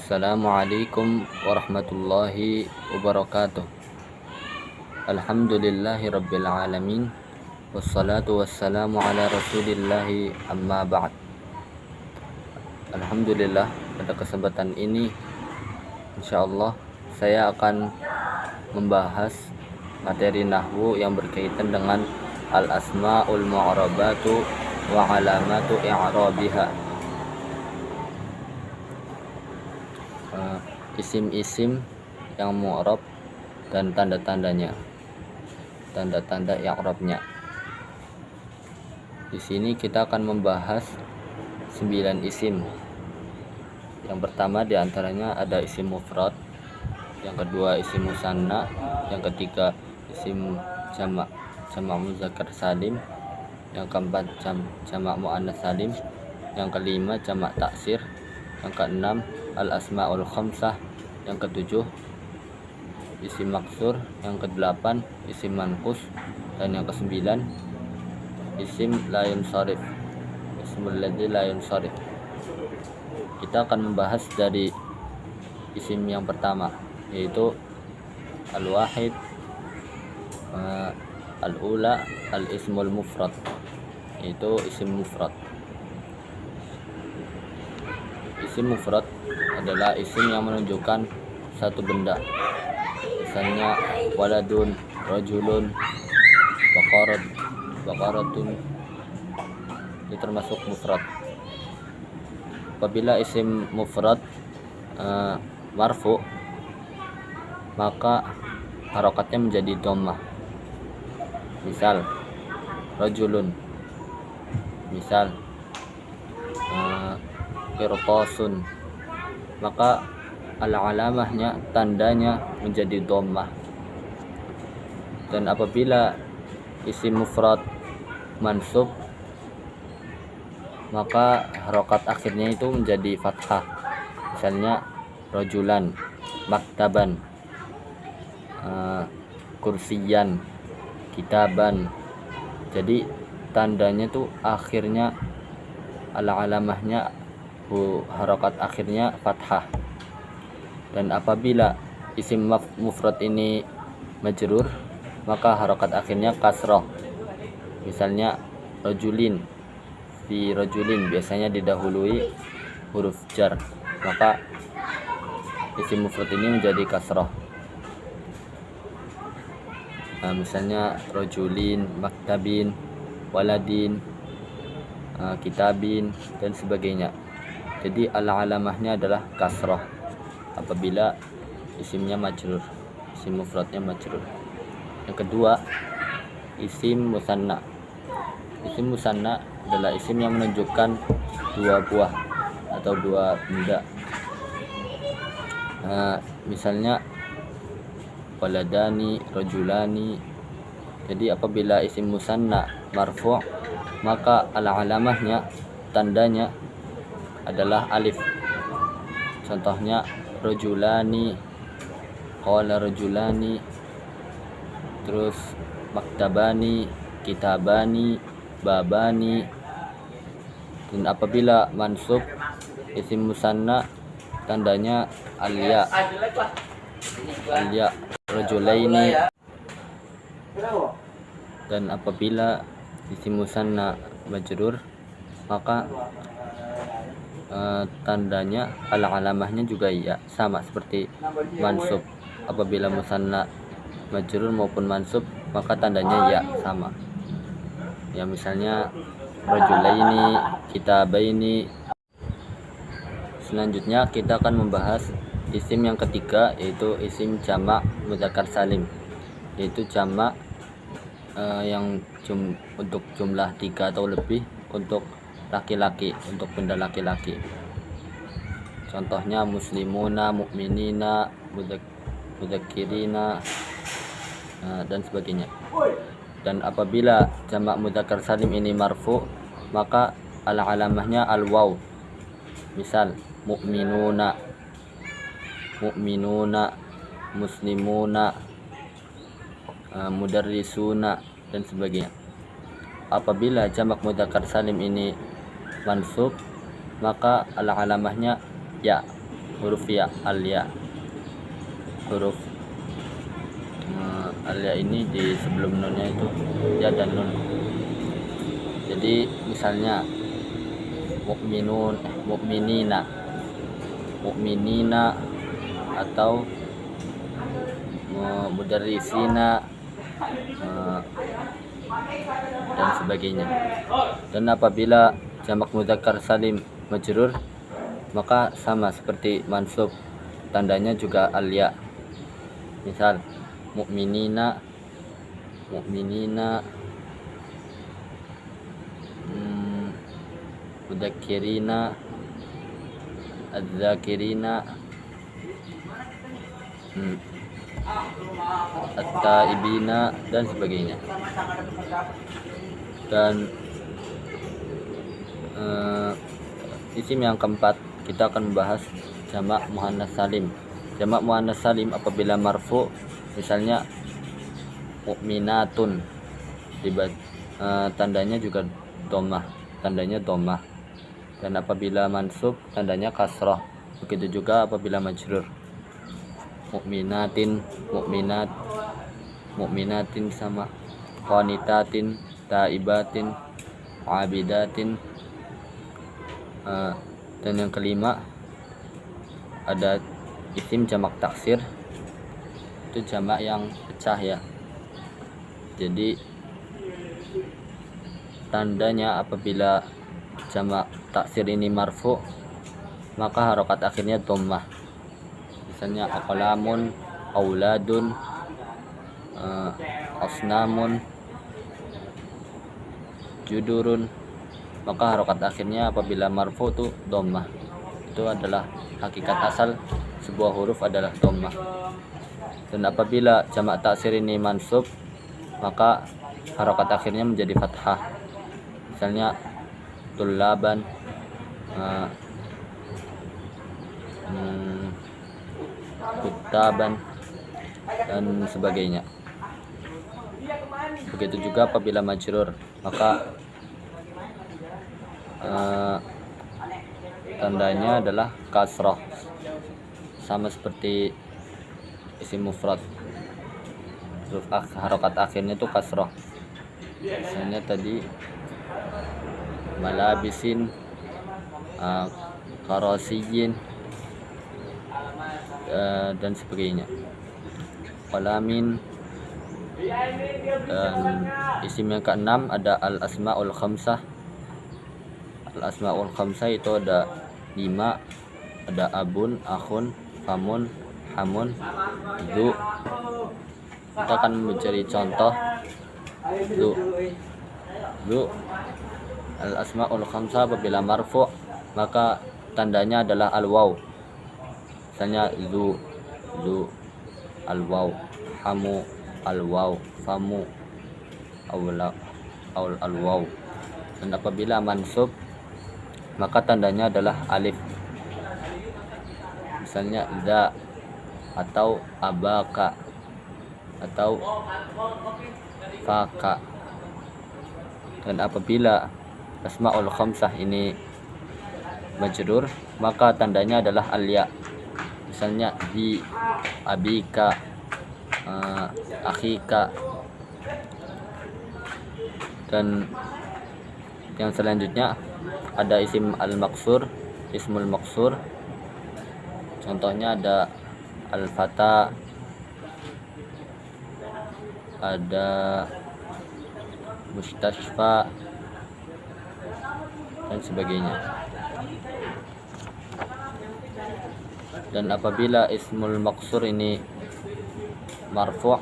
Assalamualaikum warahmatullahi wabarakatuh. Alhamdulillahi rabbil alamin. Wassalatu wassalamu ala rasulillahi amma ba'd. Alhamdulillah, pada kesempatan ini insyaallah saya akan membahas materi nahwu yang berkaitan dengan al-asmaul mu'rabatu wa alamatu i'rabiha. Isim-isim yang mu'rab dan tanda-tandanya, tanda-tanda i'rabnya. Di sini kita akan membahas 9 isim. Yang pertama diantaranya ada isim mufrad, yang kedua isim musanna, yang ketiga isim jamak muzakkar salim, yang keempat jamak muannas salim, yang kelima jamak taksir, yang keenam al asmaul khamsah, yang ketujuh isim maksur, yang kedelapan isim manqus, dan yang kesembilan isim la yunsharif, ismul ladzi la yunsharif. Kita akan membahas dari isim yang pertama, yaitu al-wahid, al-ula, al-ismul mufrad, yaitu isim mufrad. Isim mufrad adalah isim yang menunjukkan satu benda, misalnya waladun, rajulun, baqaratun, itu termasuk mufrad. Apabila isim mufrad marfu, maka harokatnya menjadi dhammah. Misal rajulun, misal qirtasun, maka al-alamahnya, tandanya menjadi dhammah. Dan apabila isim mufrad mansub, maka harokat akhirnya itu menjadi fathah. Misalnya rajulan, maktaban, kursiyan, kitaban. Jadi tandanya itu akhirnya alamahnya harokat akhirnya fathah. Dan apabila isim mufrad ini majrur, maka harokat akhirnya kasroh. Misalnya rajulin, di rajulin biasanya didahului huruf jar, maka isim mufrad ini menjadi kasroh. Misalnya rajulin, maktabin, waladin, kitabin, dan sebagainya. Jadi alamahnya adalah kasroh apabila isimnya majrur, isim mufradnya majrur. Yang kedua, isim musanna. Isim musanna adalah isim yang menunjukkan dua buah atau dua benda. Misalnya waladani, rajulani. Jadi apabila isim musanna marfu', maka alamahnya, tandanya adalah alif. Contohnya rajulani, qala rajulani, terus maktabani, kitabani, babani. Dan apabila mansub isim musanna, tandanya al-ya, rajulaini. Dan apabila isim musanna majrur, maka tandanya alamahnya juga ya, sama seperti mansub. Apabila musanna majrur maupun mansub, maka tandanya ya, sama. Ya, misalnya rajulaini, kitabaini. Selanjutnya kita akan membahas isim yang ketiga, yaitu isim jamak muzakkar salim, yaitu jamak yang untuk jumlah 3 atau lebih untuk laki-laki, untuk benda laki-laki. Contohnya muslimuna, mukminina, mudzakirina, dan sebagainya. Dan apabila jamak mudzakkar salim ini marfu, maka alamahnya al-waw. Misal mu'minuna, muslimuna, mudarrisuna, dan sebagainya. Apabila jamak mudzakkar salim ini mansub, maka alamahnya ya, huruf ya, al-ya. Huruf al-ya ini di sebelum nunnya itu ya dan nun. Jadi misalnya mukminun, mukminina, mukminina, atau mudarrisina, dan sebagainya. Dan apabila jamak mudzakkar salim majrur, maka sama seperti mansub, tandanya juga al-ya. Misal mukminina, mukminina, mudzakirina, adzakirina, at-taibina, dan sebagainya. Dan isim yang keempat, kita akan membahas jamak muannats salim. Jamak muannats salim apabila marfu, misalnya mukminatun, tandanya juga dhammah, tandanya dhammah. Dan apabila mansub, tandanya kasrah. Begitu juga apabila majrur, mukminatin, mukminat, mukminatin sama, qanitatin, taibatin, abidatin. Dan yang kelima ada isim jamak taksir, itu jamak yang pecah ya. Jadi tandanya apabila jamak taksir ini marfu, maka harokat akhirnya dhammah. Misalnya aqlamun, auladun, asnamun, judurun, maka harokat akhirnya apabila marfu itu dhammah. Itu adalah hakikat asal sebuah huruf adalah dhammah. Dan apabila jamak taksir ini mansub, maka harokat akhirnya menjadi fathah. Misalnya tullaban, kutaban, dan sebagainya. Begitu juga apabila majrur, maka tandanya adalah kasrah, sama seperti isim mufrad, huruf harokat akhirnya itu kasrah. Misalnya tadi malabisin, karasiyin, dan sebagainya, qalamin. Dan isim yang keenam ada al-asmaul khamsah. Al-asmaul khamsah itu ada 5, ada abun, akhun, famun, hamun, zu. Kita akan mencari contoh zu. Al-asmaul khamsah apabila marfu, maka tandanya adalah al-waw. Misalnya zu, al-waw, hamu, al-waw, famu, al-waw. Dan apabila mansub, maka tandanya adalah alif. Misalnya za, atau abaka, atau faka. Dan apabila asmaul khamsah ini majrur, maka tandanya adalah al-ya. Misalnya di, abika, akhika. Dan yang selanjutnya ada isim al-maksur, ismul maksur. Contohnya ada al-fata, ada mustashfa, dan sebagainya. Dan apabila ismul maksur ini marfu',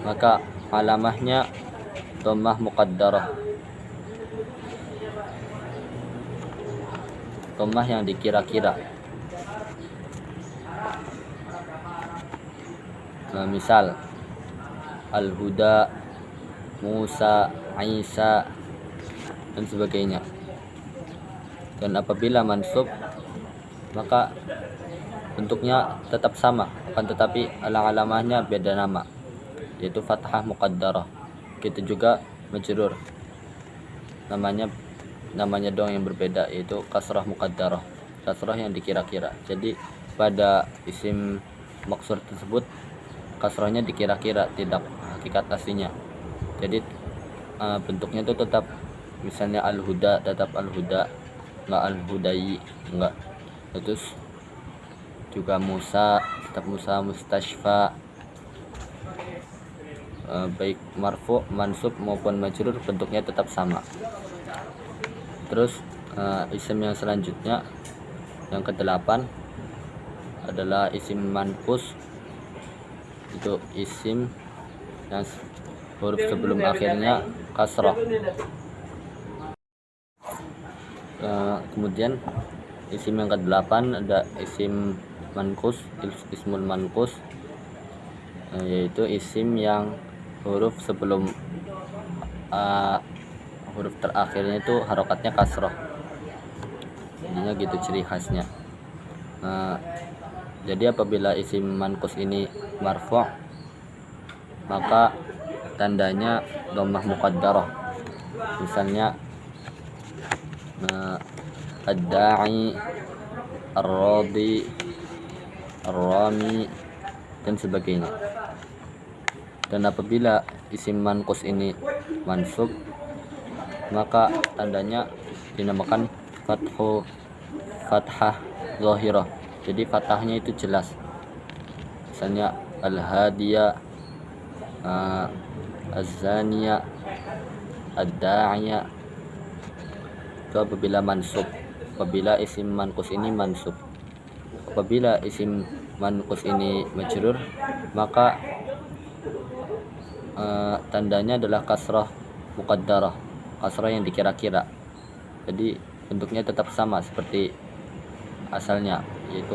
maka alamahnya dhammah muqaddarah, dhammah yang dikira-kira. Nah, misal al-huda, Musa, Isa, dan sebagainya. Dan apabila mansub, maka bentuknya tetap sama, akan tetapi alamahnya beda nama, yaitu fathah muqaddarah. Begitu juga majrur, namanya doang yang berbeda, yaitu kasrah muqaddarah, kasrah yang dikira-kira. Jadi pada isim maksur tersebut kasrohnya dikira-kira, tidak hakikat aslinya. Jadi bentuknya itu tetap, misalnya al-huda tetap al-huda, enggak al-hudai, enggak. Terus juga Musa tetap Musa, mustashfa. Baik marfu, mansub maupun majrur bentuknya tetap sama. Terus isim yang selanjutnya yang ke-8 adalah isim manqus. Itu isim yang huruf sebelum akhirnya kasrah. Kemudian isim yang ke-8 ada isim manqus, ismul manqus, yaitu isim yang huruf sebelum huruf terakhirnya itu harokatnya kasrah. Jadinya gitu ciri khasnya. Jadi apabila isim manqus ini marfu', maka tandanya dhammah muqaddarah. Misalnya ad-da'i, ar-radi, ar-rami, dan sebagainya. Dan apabila isim manqus ini mansub, maka tandanya dinamakan fathah zahirah. Jadi fathahnya itu jelas. Misalnya al-hadiya, az-zaniya, ad-da'iya. Itu apabila mansub. Apabila isim manqus ini mansub. Apabila isim manqus ini majrur, maka tandanya adalah kasrah muqaddarah, kasrah yang dikira-kira. Jadi bentuknya tetap sama seperti asalnya, yaitu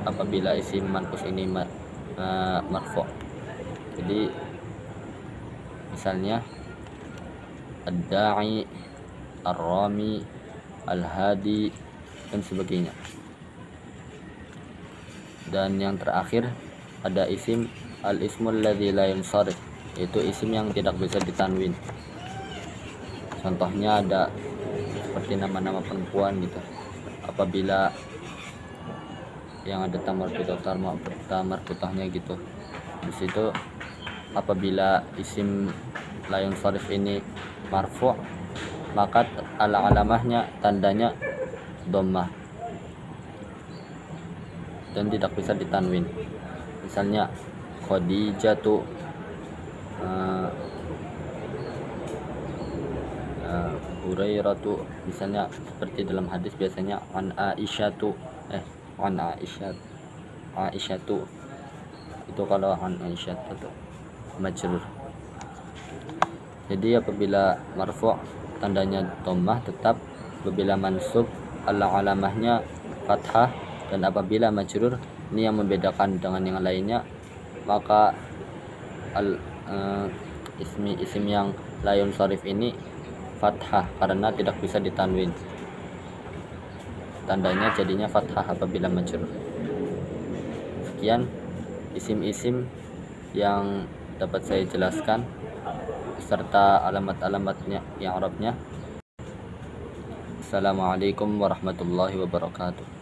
apabila isim manqus ini marfu'. Jadi misalnya ad-da'i, ar-rami, al-hadi, dan sebagainya. Dan yang terakhir ada isim al-ismul ladzi la yansharif, yaitu isim yang tidak bisa ditanwin. Contohnya ada seperti nama-nama perempuan gitu. Apabila yang ada tamar putahnya gitu, di situ apabila isim la yansharif ini marfu', maka alamahnya tandanya dhammah dan tidak bisa ditanwin. Misalnya Khadijatu, Hurairatu, misalnya seperti dalam hadis biasanya an Aisyatu, Aisyatu, itu kalau an Aisyatu itu majrur. Jadi apabila marfu' tandanya dhammah tetap, apabila mansub alamahnya fathah, dan apabila majrur, ini yang membedakan dengan yang lainnya, maka isim yang la yansharif ini fathah karena tidak bisa ditanwin. Tandanya jadinya fathah apabila majrur. Sekian isim-isim yang dapat saya jelaskan serta alamat-alamatnya yang Arabnya. Assalamualaikum warahmatullahi wabarakatuh.